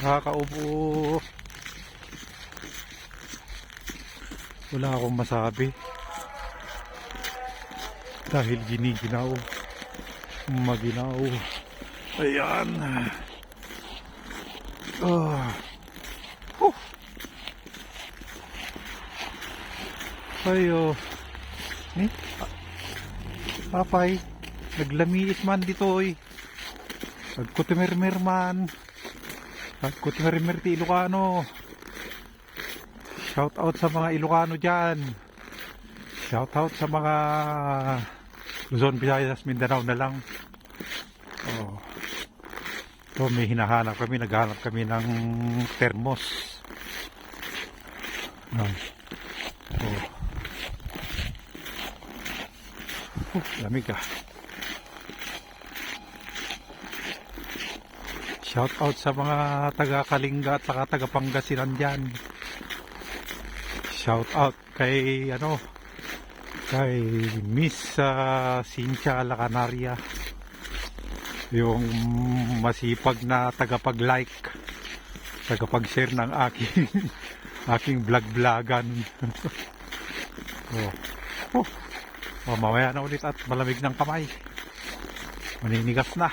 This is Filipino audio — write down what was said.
Nakakaubo. Wala akong masabi. Dahil giniginaw. Maginaw. Ayan. Oh. Ayo. Ni? Papay. Naglamiit man dito oy. Nagkutimirmir man. Nagkutimirmir ti Ilocano. Shout out sa mga Ilocano dyan. Shout out sa mga Luzon, Visayas, Mindanao na lang. Oh. So may hinahanap kami, naghahanap kami ng thermos. Oh. Lamig ah. Shout out sa mga taga Kalinga at saka taga Pangasinan dyan. Shout out kay kay Miss Cynthia Lacanaria, yung masipag na tagapag-like, tagapag-share ng aking vlog-vlogan. Mamaya na ulit at malamig ng kamay, maninigas na.